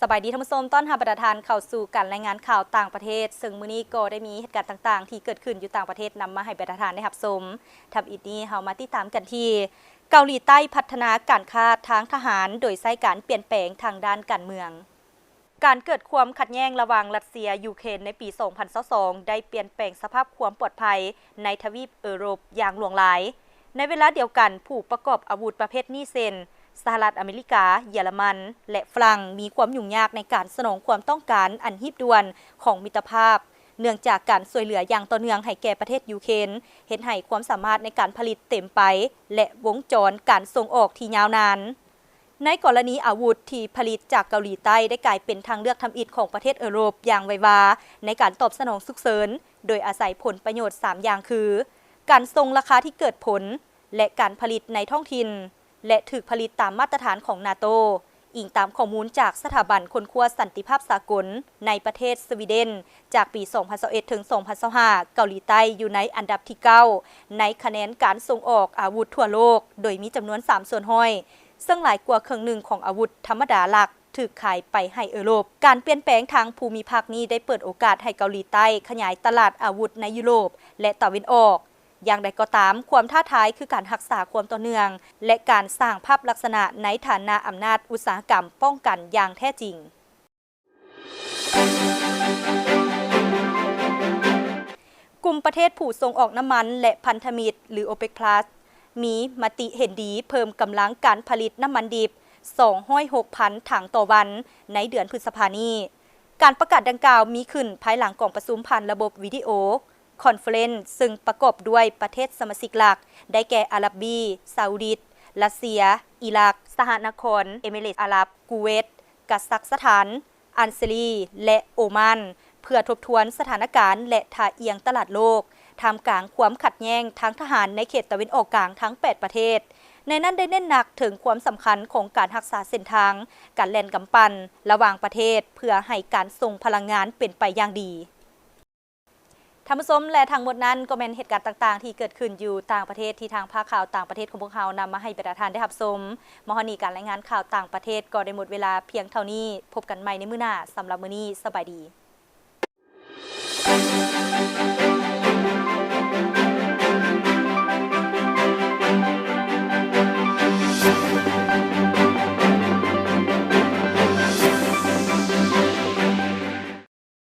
สบายดีท่านผู้ชมต้อนรับประธานเข้าสู่การรายงานข่าวต่างประเทศซึ่งมื้อนี้ก็ได้มีเหตุการณ์ต่างๆที่เกิดขึ้นอยู่ต่างประเทศนำมาให้ประธานได้รับชมทับอีกนี้เฮามาติดตามกันที่เกาหลีใต้พัฒนาการค้าทางทหารโดยใช้การเปลี่ยนแปลงทางด้านการเมืองการเกิดความขัดแย้งระหว่างรัสเซียยูเครนในปี 2022 ได้เปลี่ยนแปลงสภาพความปลอดภัยในทวีปยุโรปอย่างหลวงหลายในเวลาเดียวกันผู้ประกอบอาวุธประเภทนี้เช่นสหรัฐอเมริกาเยอรมันและฝรั่งมีความยุ่งยากในการสนองความต้องการอันรีบด่วนของมิตรภาพเนื่องจากการช่วยเหลืออย่างต่อเนื่องให้แก่ประเทศยูเครนเห็นให้ความสามารถในการผลิตเต็มไปและวงจรการส่งออกที่ยาวนานในกรณีอาวุธที่ผลิตจากเกาหลีใต้ได้กลายเป็นทางเลือกทำอิฐของประเทศยุโรปอย่างไววาในการตอบสนองฉุกเฉินโดยอาศัยผลประโยชน์3อย่างคือการทรงราคาที่เกิดผลและการผลิตในท้องถิ่นและถูกผลิตตามมาตรฐานของนาโตอิงตามข้อมูลจากสถาบันค้นคว้าสันติภาพสากลในประเทศสวีเดนจากปี 2021 ถึง 2025 เกาหลีใต้อยู่ในอันดับที่ 9 ในคะแนนการส่งออกอาวุธทั่วโลกโดยมีจำนวน 3 ส่วนห้อยซึ่งหลายกว่าครึ่งหนึ่งของอาวุธธรรมดาหลักถูกขายไปให้ยุโรปการเปลี่ยนแปลงทางภูมิภาคนี้ได้เปิดโอกาสให้เกาหลีใต้ขยายตลาดอาวุธในยุโรปและตะวันออกอย่างใดก็ตามความท้าทายคือการรักษาความต่อเนื่องและการสร้างภาพลักษณะในฐานะอำนาจอุตสาหกรรมป้องกันอย่างแท้จริงกลุ่มประเทศผู้ส่งออกน้ำมันและพันธมิตรหรือ OPEC Plus มีมติเห็นดีเพิ่มกำลังการผลิตน้ำมันดิบ 206,000 ถังต่อวันในเดือนพฤษภาคมนี้การประกาศดังกล่าวมีขึ้นภายหลังกองประชุมผ่านระบบวิดีโอคอนเฟอเรนซ์ซึ่งประกอบด้วยประเทศสมาชิกหลักได้แก่อาหรับบีซาอุดิรัสเซียอิรักสหนครเอมิเรตส์อาหรับกูเวตกัซักสถานอันเซรีและโอมานเพื่อทบทวนสถานการณ์และท่าเอียงตลาดโลกท่ามกลางความขัดแย้งทางทหารในเขตตะวันออกกลางทั้ง 8 ประเทศในนั้นได้เน้นหนักถึงความสำคัญของการรักษาเส้นทางการแล่นกำปั้นระหว่างประเทศเพื่อให้การส่งพลังงานเป็นไปอย่างดีท่านผู้ชมและทั้งหมดนั้นก็เป็นเหตุการณ์ต่างๆที่เกิดขึ้นอยู่ต่างประเทศที่ทางภาคข่าวต่างประเทศของพวกเรานำมาให้ประธานได้รับชมมหนีการรายงานข่าวต่างประเทศก็ได้หมดเวลาเพียงเท่านี้พบกันใหม่ในมื้อหน้าสำหรับมื้อนี้สบายดี